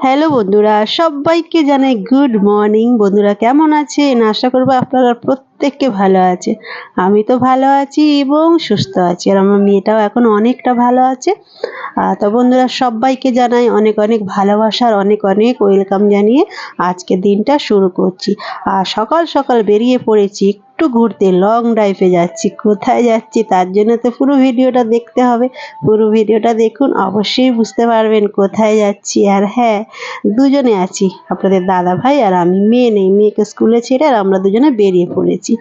Hello বন্ধুরা, সবাইকে জানাই গুড মর্নিং। বন্ধুরা কেমন আছেন? আশা করবো আপনারা প্রত্যেককে ভালো আছে। আমি তো ভালো আছি এবং সুস্থ আছি, আর আমার মেয়েটাও এখন অনেকটা ভালো আছে। তো বন্ধুরা সবাইকে জানাই অনেক অনেক ভালোবাসার অনেক অনেক ওয়েলকাম জানিয়ে আজকে দিনটা শুরু করছি। আর সকাল সকাল বেরিয়ে পড়েছি একটু ঘুরতে, লং ড্রাইভে যাচ্ছি। কোথায় যাচ্ছি তার জন্য তো পুরো ভিডিওটা দেখতে হবে। পুরো ভিডিওটা দেখুন, অবশ্যই বুঝতে পারবেন কোথায় যাচ্ছি। আর হ্যাঁ, দুজনে আছি, আপনাদের দাদা ভাই আর আমি। মেয়ে নেই, মেয়েকে স্কুলে ছেড়ে আর আমরা দুজনে বেরিয়ে পড়েছি।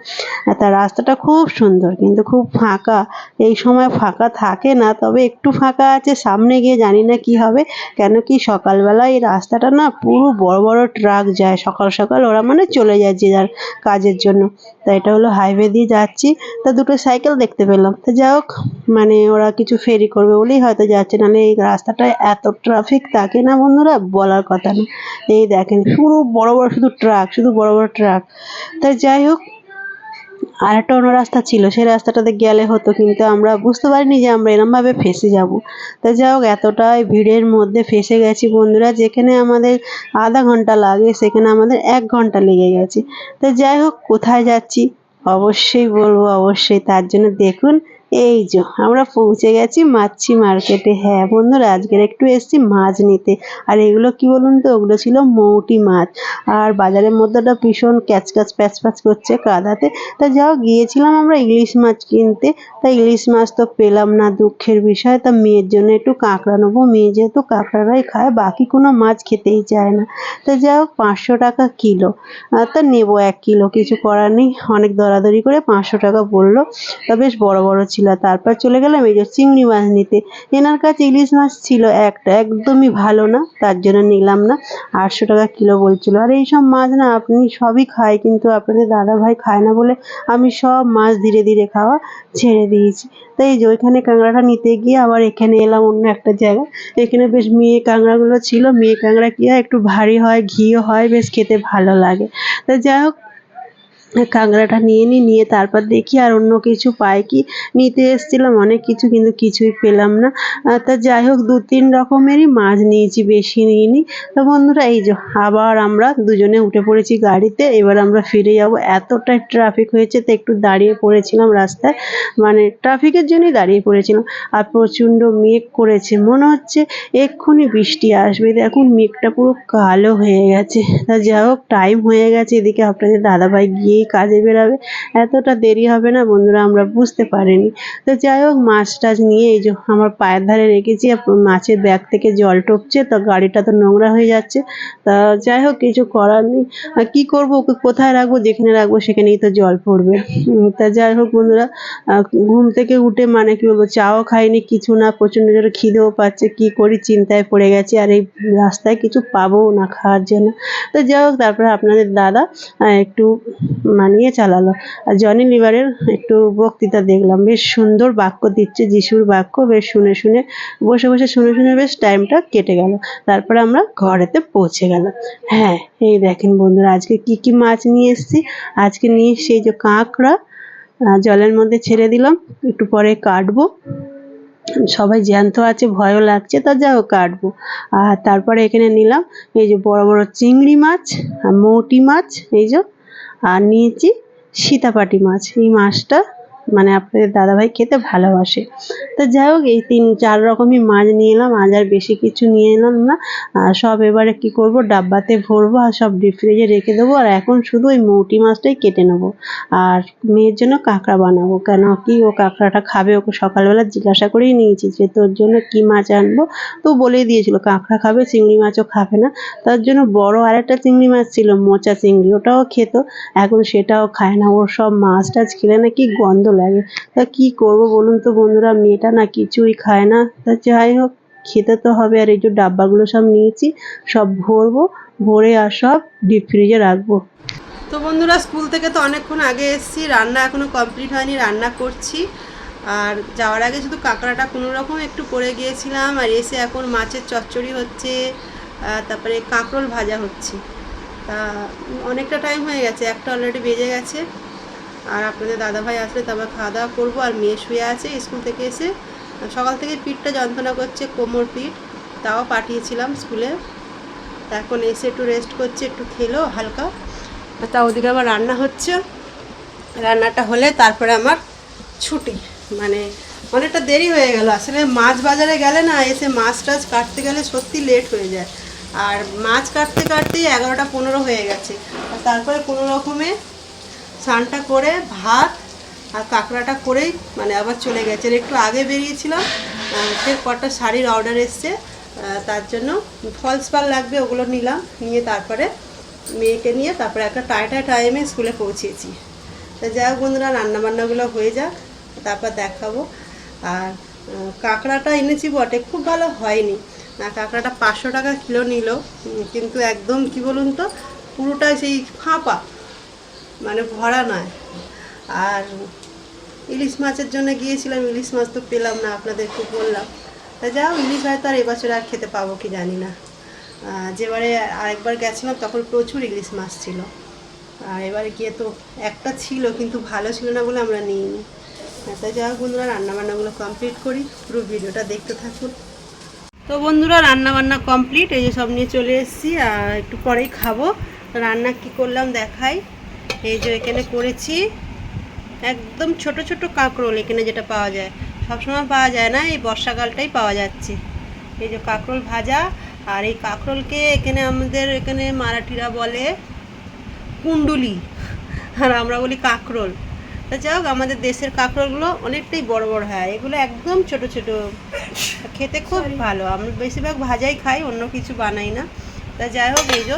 তার রাস্তাটা খুব সুন্দর কিন্তু খুব ফাঁকা। এই সময় ফাঁকা থাকে না, তবে একটু ফাঁকা আছে। সামনে গিয়ে জানি না কি হবে, কেন কি সকালবেলা এই রাস্তাটা না পুরো বড় বড় ট্রাক যায়। সকাল সকাল ওরা মানে চলে যায় যে যার কাজের জন্য। তা এটা হলো হাইওয়ে দিয়ে যাচ্ছি। তা দুটো সাইকেল দেখতে পেলাম। তো যাই হোক, মানে ওরা কিছু ফেরি করবে বলেই হয়তো যাচ্ছে, নাহলে এই রাস্তাটায় এত ট্রাফিক থাকে না বন্ধুরা, বলার কথা না। এই দেখেন পুরো বড় বড় শুধু ট্রাক, শুধু বড় বড় ট্রাক। তাই যাই হোক, আর একটা অন্য রাস্তা ছিল, সেই রাস্তাটাতে গেলে হতো, কিন্তু আমরা বুঝতে পারিনি যে আমরা এরমভাবে ফেঁসে যাব। তাই যাই হোক, এতটাই ভিড়ের মধ্যে ফেঁসে গেছি বন্ধুরা, যেখানে আমাদের আধা ঘন্টা লাগে সেখানে আমাদের 1 ঘন্টা লেগে গেছে। তো যাই হোক, কোথায় যাচ্ছি অবশ্যই বলবো, অবশ্যই। তার জন্য দেখুন, এই যে আমরা পৌঁছে গেছি মাছি মার্কেটে। হ্যাঁ বন্ধুরা, আজকের একটু এসেছি মাছ নিতে। আর এগুলো কি বলুন তো, ওগুলো ছিল মৌটি মাছ। আর বাজারের মধ্যেটা ভীষণ ক্যাচক্যাচ প্যাচপ্যাচ করছে কাদাতে। তা যাও, গিয়েছিলাম আমরা ইলিশ মাছ কিনতে। তা ইলিশ মাছ তো পেলাম না, দুঃখের বিষয়। তা মেয়ের জন্য একটু কাঁকড়া নেবো, মেয়ে যেহেতু কাঁকড়ারাই খায়, বাকি কোনো মাছ খেতেই চায় না। তা যাই হোক, 500 টাকা কিলো। তা নেবো 1 কিলো, কিছু করার নেই। অনেক দরাদরি করে 500 টাকা বললো। তা বেশ বড় বড় ছিল। তারপর চলে গেলাম এই যে চিংড়ি মাছ নিতে। এনার কাছে ইলিশ মাছ ছিল একটা, একদমই ভালো না, তার জন্য নিলাম না। 800 টাকা কিলো বলছিল। আর এইসব মাছ না আপনি সবই খায়, কিন্তু আপনাদের দাদা ভাই খায় না বলে আমি সব মাছ ধীরে ধীরে খাওয়া ছেড়ে দিয়েছি। তাই এই যে ওইখানে কাঁকড়াটা নিতে গিয়ে আবার এখানে এলাম অন্য একটা জায়গায়। এখানে বেশ মেয়ে কাঁকড়াগুলো ছিল। মেয়ে কাঁকড়া কি হয়, একটু ভারী হয়, ঘিও হয়, বেশ খেতে ভালো লাগে। তা যাই হোক, কাঁকড়াটা নিয়ে তারপর দেখি আর অন্য কিছু পাই কি। নিতে এসেছিলাম অনেক কিছু, কিন্তু কিছুই পেলাম না। তা যাই হোক, 2-3 রকমেরই মাছ নিয়েছি, বেশি নিইনি। তো বন্ধুরা এই যে আবার আমরা দুজনে উঠে পড়েছি গাড়িতে। এবার আমরা ফিরে যাব। এতটাই ট্রাফিক হয়েছে, তো একটু দাঁড়িয়ে পড়েছিলাম রাস্তায়, মানে ট্রাফিকের জন্যই দাঁড়িয়ে পড়েছিলাম। আর প্রচণ্ড মেঘ করেছে, মনে হচ্ছে এক্ষুনি বৃষ্টি আসবে। দেখুন মেঘটা পুরো কালো হয়ে গেছে। তা যাই হোক, টাইম হয়ে গেছে, এদিকে আপনাদের দাদাভাই গিয়েই কাজে বেরাবে। এতটা দেরি হবে না বন্ধুরা, আমরা বুঝতে পারিনি। তো যাই হোক, মাছ টাছ নিয়ে এই যে আমার পায়ের ধারে রেখেছি। মাছের ব্যাগ থেকে জল টপছে, তো গাড়িটা তো নোংরা হয়ে যাচ্ছে। তা যাই হোক, কিছু করার নেই। আর কি করবো, ওকে কোথায় রাখবো, যেখানে রাখবো সেখানেই তো জল পড়বে। তা যাই হোক বন্ধুরা, ঘুম থেকে উঠে মানে কি বলবো, চাও খাইনি, কিছু না, প্রচণ্ড জোরে খিদেও পাচ্ছে। কি করি চিন্তায় পড়ে গেছি, আর এই রাস্তায় কিছু পাবোও না খাওয়ার জন্য। তো যাই হোক, তারপরে আপনাদের দাদা একটু মানিয়ে চালালো। আর জনি লিভারের একটু বক্তৃতা দেখলাম, বেশ সুন্দর বাক্য দিচ্ছে, যিশুর বাক্য। বেশ শুনে শুনে বসে বসে শুনে শুনে বেশ টাইমটা কেটে গেল। তারপরে আমরা ঘরেতে পৌঁছে গেলাম। হ্যাঁ, এই দেখেন বন্ধুরা, আজকে কি কি মাছ নিয়ে এসেছি। আজকে নিয়ে এসেছি এই যে কাঁকড়া, জলের মধ্যে ছেড়ে দিলাম, একটু পরে কাটবো। সবাই জ্যান্ত আছে, ভয়ও লাগছে, তা যাও কাটবো। আর তারপরে এখানে নিলাম এই যে বড় বড় চিংড়ি মাছ আর মৌটি মাছ, এই যে। আর নিয়েছি সীতাপাটি মাছ। এই মাছটা মানে আপনাদের দাদাভাই খেতে ভালোবাসে। তো যাই হোক, এই 3-4 রকমই মাছ নিয়ে এলাম, আজ আর বেশি কিছু নিয়ে এলাম না। সব এবারে কি করব, ডাব্বাতে ভরবো আর সব ডিপ ফ্রিজে রেখে দেবো। আর এখন শুধু ওই মৌটি মাছটাই কেটে নেবো। আর মেয়ের জন্য কাঁকড়া বানাবো, কেন কি ও কাঁকড়াটা খাবে। ওকে সকালবেলা জিজ্ঞাসা করেই নিয়েছি যে তোর জন্য কি মাছ আনবো। তো বলেই দিয়েছিল কাঁকড়া খাবে, চিংড়ি মাছও খাবে না। তার জন্য বড় আরেকটা চিংড়ি মাছ ছিল, মোচা চিংড়ি, ওটাও খেত। এখন সেটাও খায় না। ওর সব মাছ টাছ খেলে না কি গন্ধ লাগে। তা কি করব বলুন তো বন্ধুরা, মেয়েটা না কিছুই খায় না। তা যাই হোক, খেতে তো হবে। আর এই যে ডাব্বাগুলো সব নিয়েছি, সব ভরবো, ভরে আর সব ডিপ ফ্রিজে রাখবো। তো বন্ধুরা, স্কুল থেকে তো অনেকক্ষণ আগে এসেছি, রান্না এখনো কমপ্লিট হয়নি, রান্না করছি। আর যাওয়ার আগে শুধু কাঁকড়াটা কোনো রকম একটু করে গিয়েছিলাম। আর এসে এখন মাছের চচ্চড়ি হচ্ছে, তারপরে কাঁকরোল ভাজা হচ্ছে। তা অনেকটা টাইম হয়ে গেছে, একটা অলরেডি বেজে গেছে। আর আপনাদের দাদাভাই আসলে তারপর খাওয়া দাওয়া করবো। আর মেয়ে শুয়ে আছে স্কুল থেকে এসে। সকাল থেকে পিঠটা যন্ত্রণা করছে, কোমর পিঠ, তাও পাঠিয়েছিলাম স্কুলে। এখন এসে একটু রেস্ট করছে, একটু খেলো হালকা। তা ওদিকে আবার রান্না হচ্ছে, রান্নাটা হলে তারপরে আমার ছুটি। মানে অনেকটা দেরি হয়ে গেল আসলে। মাছ বাজারে গেলে না, এসে মাছ টাছ কাটতে গেলে সত্যি লেট হয়ে যায়। আর মাছ কাটতে কাটতেই 11টা 15 হয়ে গেছে। আর তারপরে কোনো রকমে স্নানটা করে ভাত আর কাঁকড়াটা করেই মানে আবার চলে গেছে। একটু আগে বেরিয়েছিলাম, ফের কটা শাড়ির অর্ডার এসছে, তার জন্য ফলস পার লাগবে, ওগুলো নিলাম। নিয়ে তারপরে মেয়েকে নিয়ে তারপরে একটা টাইমে স্কুলে পৌঁছেছি। তা যাই হোক বন্ধুরা, রান্নাবান্নাগুলো হয়ে যাক, তারপর দেখাবো। আর কাঁকড়াটা এনেছি বটে, খুব ভালো হয়নি। কাঁকড়াটা 500 টাকা কিলো নিল, কিন্তু একদম কি বলুন তো, পুরোটাই সেই ফাঁপা, মানে ভরা নয়। আর ইলিশ মাছের জন্য গিয়েছিলাম, ইলিশ মাছ তো পেলাম না, আপনাদেরকে বললাম। তা যাও, ইলিশ হয়তো আর এবছর আর খেতে পাবো কি জানি না। যেবারে আরেকবার গেছিলাম তখন প্রচুর ইলিশ মাছ ছিল, আর এবারে গিয়ে তো একটা ছিল কিন্তু ভালো ছিল না বলে আমরা নিইনি। তাই যাই হোক বন্ধুরা, রান্নাবান্নাগুলো কমপ্লিট করি, পুরো ভিডিওটা দেখতে থাকুন। তো বন্ধুরা, রান্নাবান্না কমপ্লিট, এই যে সব নিয়ে চলে এসেছি, আর একটু পরেই খাবো। রান্না কি করলাম দেখাই। এই যে এখানে করেছি একদম ছোট ছোট কাঁকরোল, এখানে যেটা পাওয়া যায়, সবসময় পাওয়া যায় না, এই বর্ষাকালটাই পাওয়া যাচ্ছে। এই যে কাঁকরোল ভাজা, আর এই কাঁকরোলকে এখানে আমাদের এখানে মারাঠিরা বলে কুণ্ডুলি, আর আমরা বলি কাঁকরোল। তা যাই হোক, আমাদের দেশের কাঁকরোলগুলো অনেকটাই বড় বড় হয়, এগুলো একদম ছোট ছোট, খেতে খুব ভালো। আমরা বেশিরভাগ ভাজাই খাই, অন্য কিছু বানাই না। তা যাই হোক, এই যে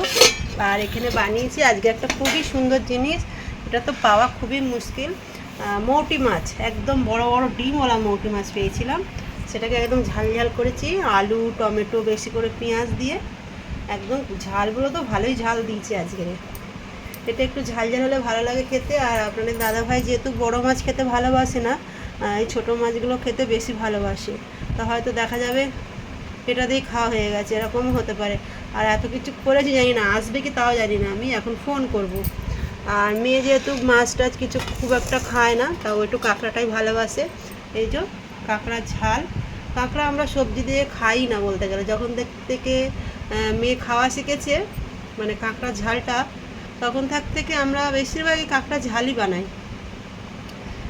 আর এখানে বানিয়েছি আজকে একটা খুবই সুন্দর জিনিস, এটা তো পাওয়া খুবই মুশকিল। মৌটি মাছ, একদম বড় বড় ডিমওয়ালা মৌটি মাছ পেয়েছিলাম, সেটাকে একদম ঝাল ঝাল করেছি, আলু টমেটো বেশি করে পেঁয়াজ দিয়ে, একদম ঝালগুলো তো ভালোই ঝাল দিয়েছি আজকে। এটা একটু ঝাল ঝাল হলে ভালো লাগে খেতে। আর আপনাদের দাদাভাই যেহেতু বড় মাছ খেতে ভালোবাসে না, এই ছোটো মাছগুলো খেতে বেশি ভালোবাসে, তা হয়তো দেখা যাবে এটা দিয়েই খাওয়া হয়ে গেছে, এরকমও হতে পারে। আর এত কিছু করেছি, জানি না আসবে কি তাও জানি না, আমি এখন ফোন করব। আর মেয়ে যেহেতু মাছ টাছ কিছু খুব একটা খায় না, তাও একটু কাঁকড়াটাই ভালোবাসে। এই যে কাঁকড়া ঝাল, কাঁকড়া আমরা সবজি দিয়ে খাই না বলতে গেলে, যখন থেকে মেয়ে খাওয়া শিখেছে মানে কাঁকড়া ঝালটা, তখন থেকে আমরা বেশিরভাগই কাঁকড়া ঝালই বানাই।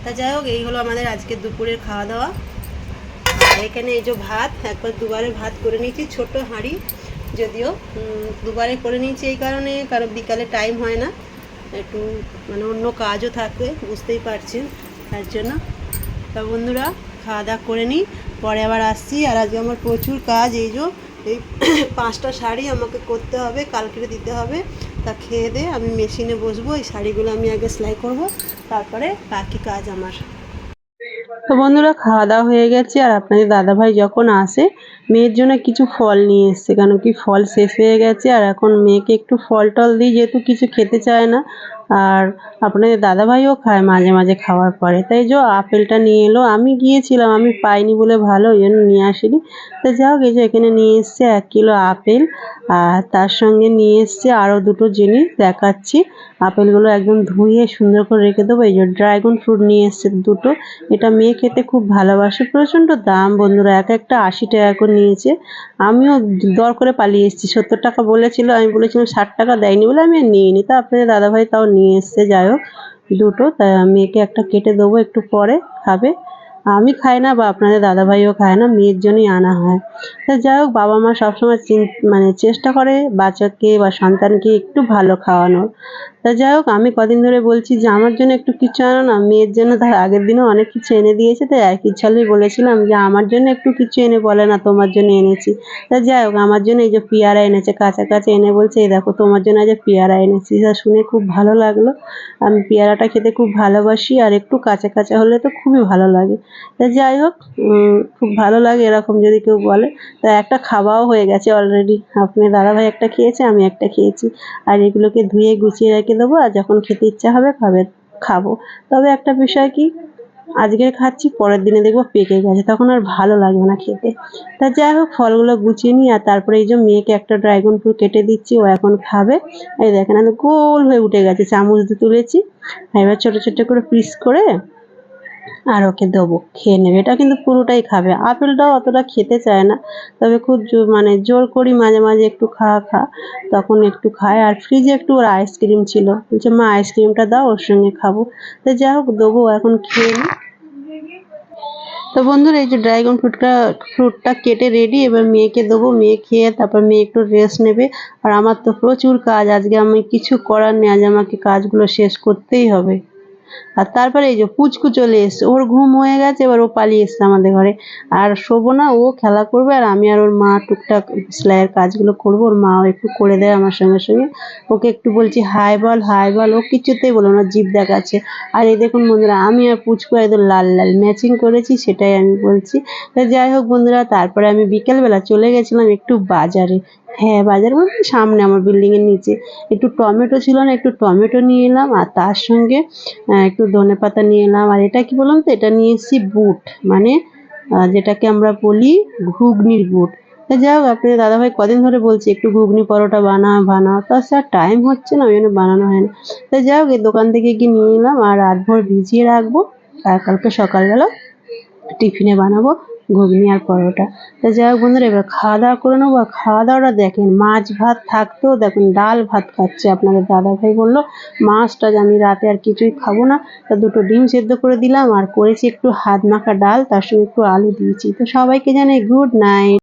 তা যাই হোক, এই হলো আমাদের আজকে দুপুরের খাওয়া দাওয়া। আর এখানে এই যে ভাত, একবার দুবারে ভাত করে নিয়েছি, ছোট হাঁড়ি, যদিও দুবারে করে নিয়েছি এই কারণে, কারণ বিকালে টাইম হয় না, একটু মানে অন্য কাজও থাকে, বুঝতেই পারছেন, তার জন্য। তা বন্ধুরা, খাওয়া দাওয়া করে নিই, পরে আবার আসছি। আর আজকে আমার প্রচুর কাজ, এই এই 5টা শাড়ি আমাকে করতে হবে, কালকে দিতে হবে। তা খেয়ে দিয়ে আমি মেশিনে বসবো, এই শাড়িগুলো আমি আগে সেলাই করব, তারপরে বাকি কাজ আমার। তো বন্ধুরা, খাওয়া দাওয়া হয়ে গেছে। আর আপনাদের দাদাভাই যখন আসে, মেয়ের জন্য কিছু ফল নিয়ে এসছে, কারণ কি ফল শেষ হয়ে গেছে। আর এখন মেয়েকে একটু ফল টল দিই, যেহেতু কিছু খেতে চায় না। আর আপনাদের দাদাভাইও খায় মাঝে মাঝে খাওয়ার পরে। তাই যে আপেলটা নিয়ে এলো, আমি গিয়েছিলাম, আমি পাইনি বলে ভালো, ওই জন্য নিয়ে আসিনি। তো যাই হোক, এই যে এখানে নিয়ে এসছে 1 কিলো আপেল, আর তার সঙ্গে নিয়ে এসছে আরও দুটো জিনিস দেখাচ্ছি। আপেলগুলো একদম ধুয়ে সুন্দর করে রেখে দেবো। এই যে ড্রাগন ফ্রুট নিয়ে এসছে দুটো, এটা মেয়ে খেতে খুব ভালোবাসে। প্রচণ্ড দাম বন্ধুরা, এক একটা 80 টাকা করে নিয়েছে। আমিও দর করে পালিয়ে এসেছি, 70 টাকা বলেছিল, আমি বলেছিলাম 60 টাকা দেয়নি বলে আমি আর নিইনি। তা আপনাদের দাদাভাই তাও নিয়ে এসছে, যাই হোক দুটো। তা মেয়েকে একটা কেটে দেবো, একটু পরে খাবে। আমি খাই না বা আপনাদের দাদাভাইও খায় না, মেয়ের জন্যই আনা হয়। তা যাই হোক, বাবা মা সবসময় মানে চেষ্টা করে বাচ্চাকে বা সন্তানকে একটু ভালো খাওয়ানোর। তা যাই হোক, আমি কদিন ধরে বলছি যে আমার জন্য একটু কিছু আনো না, মেয়ের জন্য তার আগের দিনও অনেক কিছু এনে দিয়েছে। তাই একই ছলেই বলেছিলাম যে আমার জন্য একটু কিছু এনে, বলে না তোমার জন্য এনেছি। তা যাই হোক, আমার জন্য এই যে পেয়ারা এনেছে, কাঁচা কাঁচা এনে বলছে এই দেখো তোমার জন্য আজ পেয়ারা এনেছি। তা শুনে খুব ভালো লাগলো, আমি পেয়ারাটা খেতে খুব ভালোবাসি, আর একটু কাঁচা কাঁচা হলে তো খুবই ভালো লাগে। তা যাই হোক, খুব ভালো লাগে এরকম যদি কেউ বলে। তা একটা খাওয়াও হয়ে গেছে অলরেডি, আপনার দাদাভাই একটা খেয়েছে, আমি একটা খেয়েছি। আর এগুলোকে ধুয়ে গুছিয়ে রেখে দেবো, আর যখন খেতে ইচ্ছা হবে খাবো। তবে একটা বিষয় কি, আজকে খাচ্ছি, পরের দিনে দেখবো পেকে গেছে, তখন আর ভালো লাগবে না খেতে। তা যাই হোক, ফলগুলো গুছিয়ে নিই। আর তারপরে এই যে মেয়েকে একটা ড্রাগন ফ্রুট কেটে দিচ্ছি, ও এখন খাবে। এই দেখেন, আমি গোল হয়ে উঠে গেছে, চামচ দিয়ে তুলেছি। এবার ছোটো ছোটো করে পিস করে আর ওকে দেবো, খেয়ে নেবে। এটা কিন্তু পুরোটাই খাবে। আপেলটাও অতটা খেতে চায় না, তবে খুব মানে জোর করি মাঝে মাঝে একটু খা খা, তখন একটু খায়। আর ফ্রিজে একটু ওর আইসক্রিম ছিল, বলছে মা আইসক্রিমটা দাও, ওর সঙ্গে খাবো। তো যাই হোক, দেবো, এখন খেয়ে নি। তো বন্ধুরা, এই যে ড্রাগন ফ্রুটটা কেটে রেডি, এবার মেয়েকে দেবো। মেয়ে খেয়ে তারপর মেয়ে একটু রেস্ট নেবে। আর আমার তো প্রচুর কাজ আজকে, আমি কিছু করার নেই, আজ আমাকে কাজগুলো শেষ করতেই হবে। আর তারপরে এই যে পুচকু চলে এসছে, ওর ঘুম হয়ে গেছে, এবার ও পালিয়ে এসছে আমাদের ঘরে। আর শোবো না, ও খেলা করবে, আর আমি আর ওর মা টুকটাক সেলাইয়ের কাজগুলো করবো। ওর মাও একটু করে দেয় আমার সঙ্গে সঙ্গে। ওকে একটু বলছি হাই বল হাই বল, ও কিছুতেই বলো না, জিভ দেখাচ্ছে। আর এই দেখুন বন্ধুরা, আমি আর পুচকু একদম লাল লাল ম্যাচিং করেছি, সেটাই আমি বলছি। তো যাই হোক বন্ধুরা, তারপরে আমি বিকেলবেলা চলে গেছিলাম একটু বাজারে। হ্যাঁ, বাজার বলতে সামনে আমার বিল্ডিং এর নিচে। একটু টমেটো ছিল না, একটু টমেটো নিয়ে এলাম, আর তার সঙ্গে একটু ধনেপাতা নিয়ে এলাম। আর এটা কি বললাম তো, এটা নিয়ে এসেছি বুট, মানে যেটাকে আমরা বলি ঘুগনির বুট। তা যাই হোক, আপনাদের দাদাভাই কদিন ধরে বলছে একটু ঘুগনি পরোটা বানাও বানাও, তা স্যার টাইম হচ্ছে না, ওই জন্য বানানো হয় না। তা যাই হোক, এই দোকান থেকে গিয়ে নিয়ে এলাম, আর রাতভর ভিজিয়ে রাখবো, আর কালকে সকালবেলা টিফিনে বানাবো ঘুগনি আর পরোটা। তা যাই হোক বন্ধুরা, এবার খাওয়া দাওয়া করে নেবো। আর খাওয়া দাওয়াটা দেখেন, মাছ ভাত থাকতেও দেখুন ডাল ভাত খাচ্ছে। আপনাদের দাদাভাই বললো মাছটা আমি রাতে আর কিছুই খাবো না, তা দুটো ডিম সেদ্ধ করে দিলাম, আর করেছি একটু হাত মাখা ডাল, তার সঙ্গে একটু আলু দিয়েছি। তো সবাইকে জানাই গুড নাইট।